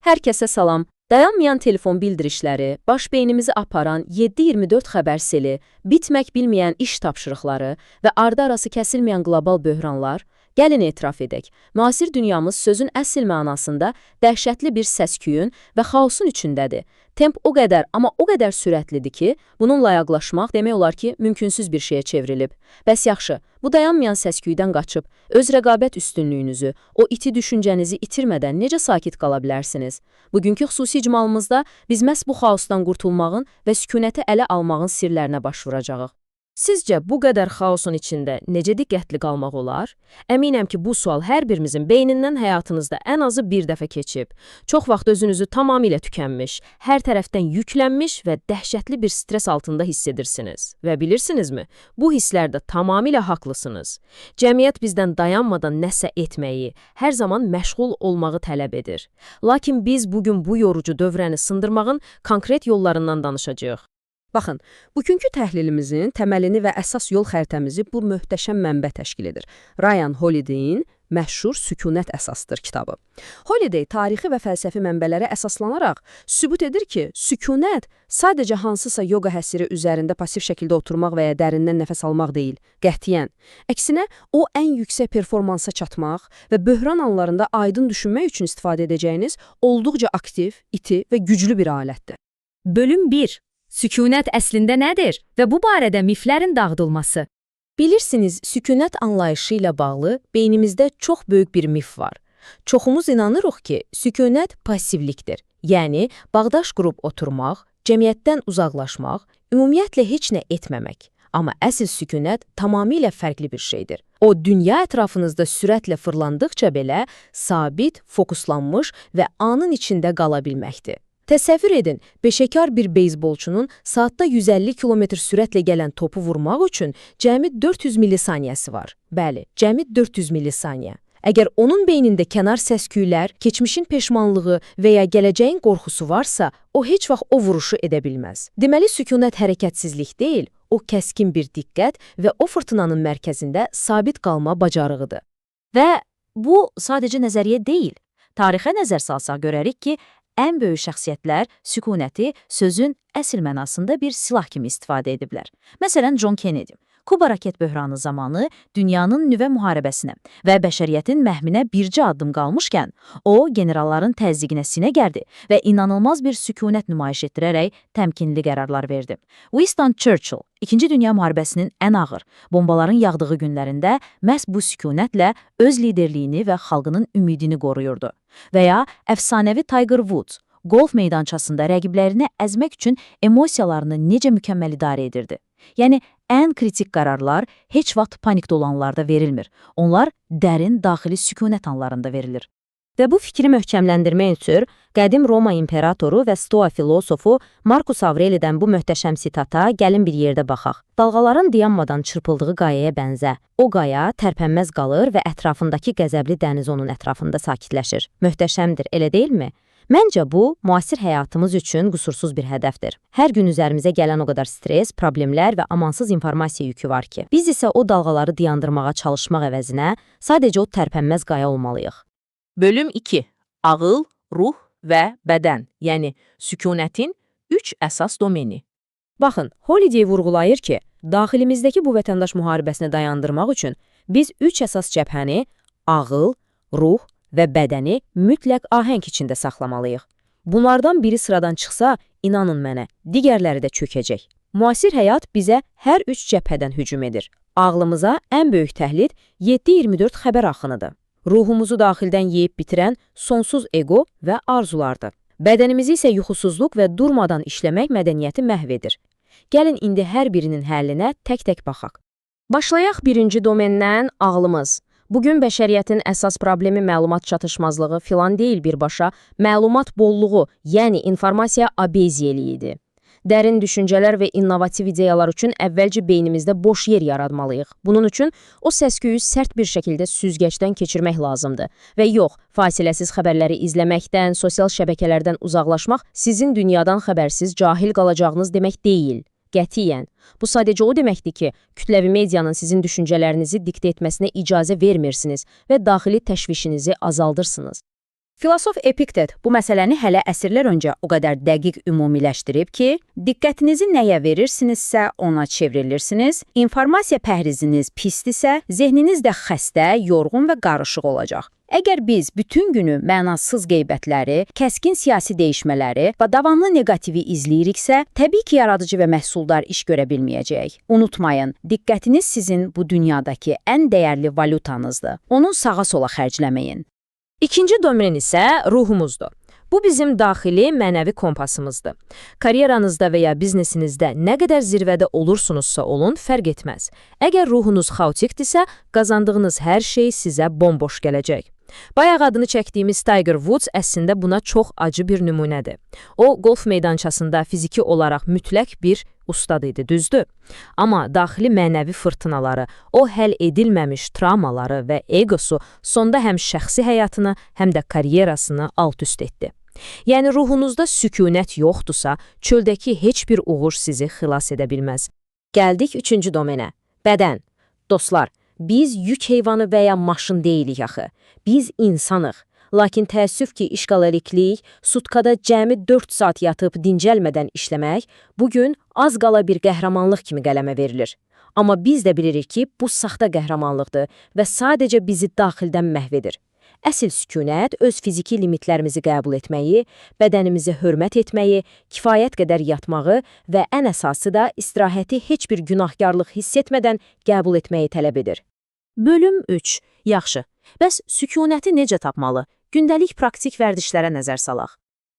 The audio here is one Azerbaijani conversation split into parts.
Hər kəsə salam. Dayanmayan telefon bildirişləri, baş beynimizi aparan 7-24 xəbər seli, bitmək bilməyən iş tapşırıqları və ardı-arası kəsilməyən qlobal böhranlar, gəlin etiraf edək, müasir dünyamız sözün əsl mənasında dəhşətli bir səs-küyün və xaosun içindədir. Temp o qədər, amma o qədər sürətlidir ki, bununla yaqlaşmaq demək olar ki, mümkünsüz bir şeyə çevrilib. Bəs yaxşı, bu dayanmayan səs-küydən qaçıb, öz rəqabət üstünlüyünüzü, o iti düşüncənizi itirmədən necə sakit qala bilərsiniz? Bugünkü xüsusi icmalımızda biz məhz bu xaosdan qurtulmağın və sükunəti ələ almağın sirlərinə baş vuracağıq. Sizcə, bu qədər xaosun içində necə diqqətli qalmaq olar? Əminəm ki, bu sual hər birimizin beynindən həyatınızda ən azı bir dəfə keçib. Çox vaxt özünüzü tamamilə tükənmiş, hər tərəfdən yüklənmiş və dəhşətli bir stres altında hiss edirsiniz. Və bilirsinizmi, bu hisslərdə tamamilə haqlısınız. Cəmiyyət bizdən dayanmadan nəsə etməyi, hər zaman məşğul olmağı tələb edir. Lakin biz bugün bu yorucu dövrəni sındırmağın konkret yollarından danışacağıq. Baxın, bugünkü təhlilimizin təməlini və əsas yol xəritəmizi bu möhtəşəm mənbə təşkil edir. Ryan Holiday'in məşhur Sükunət əsasdır kitabı. Holiday tarixi və fəlsəfi mənbələrə əsaslanaraq sübut edir ki, sükunət sadəcə hansısa yoga həsiri üzərində pasiv şəkildə oturmaq və ya dərindən nəfəs almaq deyil, qətiyyən. Əksinə, o ən yüksək performansa çatmaq və böhran anlarında aydın düşünmək üçün istifadə edəcəyiniz olduqca aktiv, iti və güclü bir alətdir. Bölüm 1. Sükunət əslində nədir və bu barədə miflərin dağıdılması? Bilirsiniz, sükunət anlayışı ilə bağlı beynimizdə çox böyük bir mif var. Çoxumuz inanırıq ki, sükunət passivlikdir. Yəni, bağdaş qurub oturmaq, cəmiyyətdən uzaqlaşmaq, ümumiyyətlə heç nə etməmək. Amma əsl sükunət tamamilə fərqli bir şeydir. O, dünya ətrafınızda sürətlə fırlandıqca belə sabit, fokuslanmış və anın içində qala bilməkdir. Təsəvvür edin, peşəkar bir beyzbolçunun saatda 150 km sürətlə gələn topu vurmaq üçün cəmi 400 millisaniyəsi var. Bəli, cəmi 400 millisaniyə. Əgər onun beynində kənar səs-küylər, keçmişin peşmanlığı və ya gələcəyin qorxusu varsa, o heç vaxt o vuruşu edə bilməz. Deməli, sükunət hərəkətsizlik deyil, o kəskin bir diqqət və o fırtınanın mərkəzində sabit qalma bacarığıdır. Və bu sadəcə nəzəriyyə deyil. Tarixə nəzər salsaq görərik ki, ən böyük şəxsiyyətlər sükunəti sözün əsl mənasında bir silah kimi istifadə ediblər. Məsələn, John Kennedy, Kuba raket böhranı zamanı dünyanın nüvə müharibəsinə və bəşəriyyətin məhvinə bircə addım qalmışkən, o, generalların təzyiqinə sinə gərdi və inanılmaz bir sükunət nümayiş etdirərək təmkinli qərarlar verdi. Winston Churchill, İkinci Dünya müharibəsinin ən ağır, bombaların yağdığı günlərində məhz bu sükunətlə öz liderliyini və xalqının ümidini qoruyurdu. Və ya əfsanəvi Tiger Woods, golf meydançasında rəqiblərini əzmək üçün emosiyalarını necə mükəmməl idarə edirdi. Yəni, ən kritik qərarlar heç vaxt panikdə olanlarda verilmir. Onlar dərin daxili sükunət anlarında verilir. Və bu fikri möhkəmləndirmək üçün qədim Roma imperatoru və stoa filosofu Marcus Aureli'dən bu möhtəşəm sitata gəlin bir yerdə baxaq. Dalğaların dayanmadan çırpıldığı qayaya bənzə. O qaya tərpənməz qalır və ətrafındakı qəzəbli dəniz onun ətrafında sakitləşir. Möhtəşəmdir, elə deyilmi? Məncə bu, müasir həyatımız üçün qüsursuz bir hədəfdir. Hər gün üzərimizə gələn o qədər stres, problemlər və amansız informasiya yükü var ki, biz isə o dalğaları dayandırmağa çalışmaq əvəzinə sadəcə o tərpənməz qaya olmalıyıq. Bölüm 2. Ağıl, ruh və bədən, yəni sükunətin 3 əsas domeni. Baxın, Holiday vurğulayır ki, daxilimizdəki bu vətəndaş müharibəsini dayandırmaq üçün biz 3 əsas cəbhəni, ağıl, ruh və bədəni mütləq ahəng içində saxlamalıyıq. Bunlardan biri sıradan çıxsa, inanın mənə, digərləri də çökəcək. Müasir həyat bizə hər 3 cəbhədən hücum edir. Ağlımıza ən böyük təhlil 7-24 xəbər axınıdır. Ruhumuzu daxildən yeyib bitirən sonsuz ego və arzulardır. Bədənimizi isə yuxusuzluq və durmadan işləmək mədəniyyəti məhv edir. Gəlin indi hər birinin həllinə tək-tək baxaq. Başlayaq birinci domendən ağlımız. Bugün bəşəriyyətin əsas problemi məlumat çatışmazlığı filan deyil birbaşa, məlumat bolluğu, yəni informasiya abeziyeliyidir. Dərin düşüncələr və innovativ ideyalar üçün əvvəlcə beynimizdə boş yer yaratmalıyıq. Bunun üçün o səs-küyü sərt bir şəkildə süzgəcdən keçirmək lazımdır. Və yox, fasiləsiz xəbərləri izləməkdən, sosial şəbəkələrdən uzaqlaşmaq sizin dünyadan xəbərsiz, cahil qalacağınız demək deyil. Qətiyyən. Bu sadəcə o deməkdir ki, kütləvi medianın sizin düşüncələrinizi diktə etməsinə icazə vermirsiniz və daxili təşvişinizi azaldırsınız. Filosof Epiktet bu məsələni hələ əsrlər öncə o qədər dəqiq ümumiləşdirib ki, diqqətinizi nəyə verirsinizsə ona çevrilirsiniz, informasiya pəhriziniz pisdirsə, zehniniz də xəstə, yorğun və qarışıq olacaq. Əgər biz bütün günü mənasız qeybətləri, kəskin siyasi dəyişmələri və davamlı negativi izləyiriksə, təbii ki, yaradıcı və məhsuldar iş görə bilməyəcəyik. Unutmayın, diqqətiniz sizin bu dünyadakı ən dəyərli valyutanızdır. Onu sağa-sola xərcləməyin. İkinci domen isə ruhumuzdur. Bu bizim daxili mənəvi kompasımızdır. Karyeranızda və ya biznesinizdə nə qədər zirvədə olursunuzsa olun, fərq etməz. Əgər ruhunuz xaotikdirsə, qazandığınız hər şey sizə bomboş gələcək. Bayaq adını çəkdiyimiz Tiger Woods əslində buna çox acı bir nümunədir. O, golf meydançasında fiziki olaraq mütləq bir ustad idi, düzdür? Amma daxili mənəvi fırtınaları, o həll edilməmiş travmaları və egosu sonda həm şəxsi həyatını, həm də karyerasını alt-üst etdi. Yəni ruhunuzda sükunət yoxdursa, çöldəki heç bir uğur sizi xilas edə bilməz. Gəldik üçüncü domenə. Bədən. Dostlar, biz yük heyvanı və ya maşın deyilik axı. Biz insanıq. Lakin təəssüf ki, işğalariklik, sutkada cəmi 4 saat yatıb dincəlmədən işləmək, bugün az qala bir qəhrəmanlıq kimi qələmə verilir. Amma biz də bilirik ki, bu saxta qəhrəmanlıqdır və sadəcə bizi daxildən məhv edir. Əsl sükunət öz fiziki limitlərimizi qəbul etməyi, bədənimizi hörmət etməyi, kifayət qədər yatmağı və ən əsası da istirahəti heç bir günahkarlıq hiss etmədən qəbul etməyi tələb edir. Bölüm 3. Yaxşı. Bəs sükunəti necə tapmalı? Gündəlik praktik vərdişlərə nəzər salaq.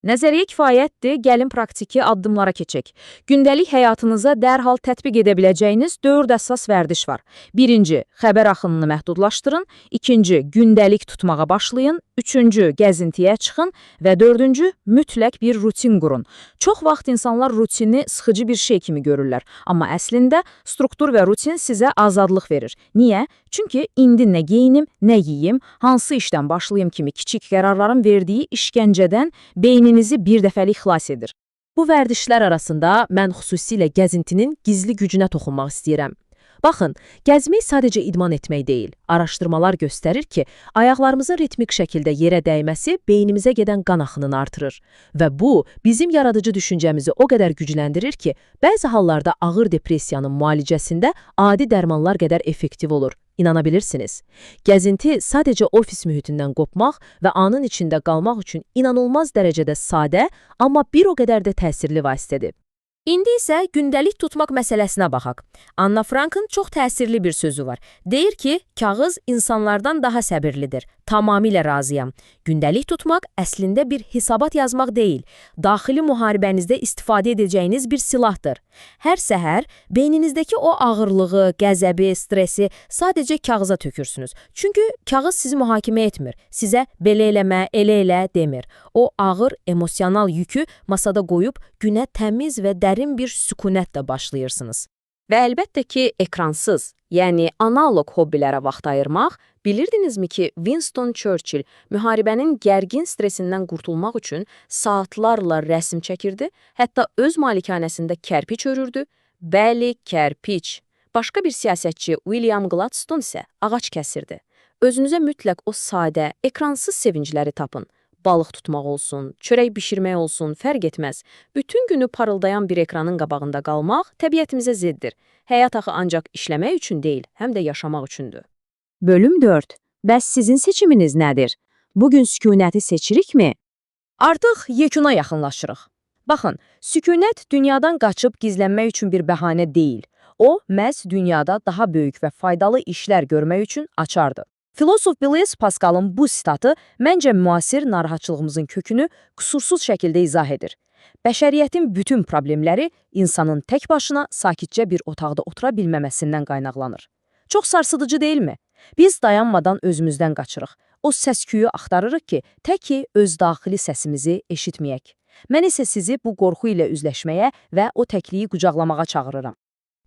Nəzəriyyə kifayətdir, gəlin praktiki addımlara keçək. Gündəlik həyatınıza dərhal tətbiq edə biləcəyiniz 4 əsas vərdiş var. Birinci, xəbər axınını məhdudlaşdırın. İkinci, gündəlik tutmağa başlayın. Üçüncü, gəzintiyə çıxın. Və dördüncü, mütləq bir rutin qurun. Çox vaxt insanlar rutini sıxıcı bir şey kimi görürlər. Amma əslində struktur və rutin sizə azadlıq verir. Niyə? Çünki indi nə geyinim, nə yeyim, hansı işdən başlayım kimi kiçik qərarların verdiyi işgəncədən beyninizi bir dəfəlik xilas edir. Bu vərdişlər arasında mən xüsusilə gəzintinin gizli gücünə toxunmaq istəyirəm. Baxın, gəzmək sadəcə idman etmək deyil. Araşdırmalar göstərir ki, ayaqlarımızın ritmik şəkildə yerə dəyməsi beynimizə gedən qan axınını artırır. Və bu, bizim yaradıcı düşüncəmizi o qədər gücləndirir ki, bəzi hallarda ağır depressiyanın müalicəsində adi dərmanlar qədər effektiv olur. İnana bilirsiniz. Gəzinti sadəcə ofis mühitindən qopmaq və anın içində qalmaq üçün inanılmaz dərəcədə sadə, amma bir o qədər də təsirli vasitədir. İndi isə gündəlik tutmaq məsələsinə baxaq. Anna Frank'ın çox təsirli bir sözü var. Deyir ki, kağız insanlardan daha səbirlidir. Tamamilə razıyam. Gündəlik tutmaq əslində bir hesabat yazmaq deyil. Daxili müharibənizdə istifadə edəcəyiniz bir silahdır. Hər səhər beyninizdəki o ağırlığı, qəzəbi, stresi sadəcə kağıza tökürsünüz. Çünki kağız sizi mühakimə etmir. Sizə belə eləmə, elə elə demir. O ağır, emosional yükü masada qoyub günə təmiz və dərin bir sükunətlə başlayırsınız. Və əlbəttə ki, ekransız, yəni analog hobbilərə vaxt ayırmaq, bilirdinizmi ki, Winston Churchill müharibənin gərgin stresindən qurtulmaq üçün saatlarla rəsm çəkirdi, hətta öz malikanəsində kərpiç örürdü. Bəli, kərpiç. Başqa bir siyasətçi William Gladstone isə ağac kəsirdi. Özünüzə mütləq o sadə, ekransız sevincləri tapın. Balıq tutmaq olsun, çörək bişirmək olsun, fərq etməz. Bütün günü parıldayan bir ekranın qabağında qalmaq təbiətimizə ziddir. Həyat axı ancaq işləmək üçün deyil, həm də yaşamaq üçündür. Bölüm 4. Bəs sizin seçiminiz nədir? Bugün sükunəti seçirikmi? Artıq yekuna yaxınlaşırıq. Baxın, sükunət dünyadan qaçıb gizlənmək üçün bir bəhanə deyil. O, məhz dünyada daha böyük və faydalı işlər görmək üçün açardır. Filosof Blaise Pascal'ın bu sitatı məncə müasir narahatçılığımızın kökünü qüsursuz şəkildə izah edir. Bəşəriyyətin bütün problemləri insanın tək başına sakitcə bir otaqda otura bilməməsindən qaynaqlanır. Çox sarsıdıcı deyilmi? Biz dayanmadan özümüzdən qaçırıq. O səs-küyü axtarırıq ki, tək ki öz daxili səsimizi eşitməyək. Mən isə sizi bu qorxu ilə üzləşməyə və o təkliyi qucaqlamağa çağırıram.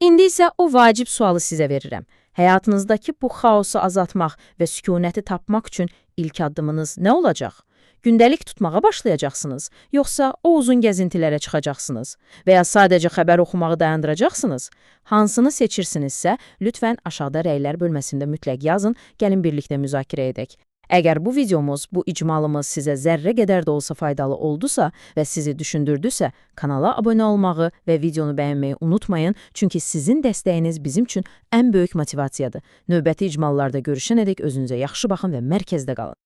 İndi isə o vacib sualı sizə verirəm. Həyatınızdakı bu xaosu azaltmaq və sükunəti tapmaq üçün ilk addımınız nə olacaq? Gündəlik tutmağa başlayacaqsınız, yoxsa o uzun gəzintilərə çıxacaqsınız və ya sadəcə xəbər oxumağı dayandıracaqsınız? Hansını seçirsinizsə, lütfən aşağıda rəylər bölməsində mütləq yazın, gəlin birlikdə müzakirə edək. Əgər bu videomuz, bu icmalımız sizə zərrə qədər də olsa faydalı oldusa və sizi düşündürdüsə, kanala abunə olmağı və videonu bəyənməyi unutmayın, çünki sizin dəstəyiniz bizim üçün ən böyük motivasiyadır. Növbəti icmallarda görüşənədək özünüzə yaxşı baxın və mərkəzdə qalın.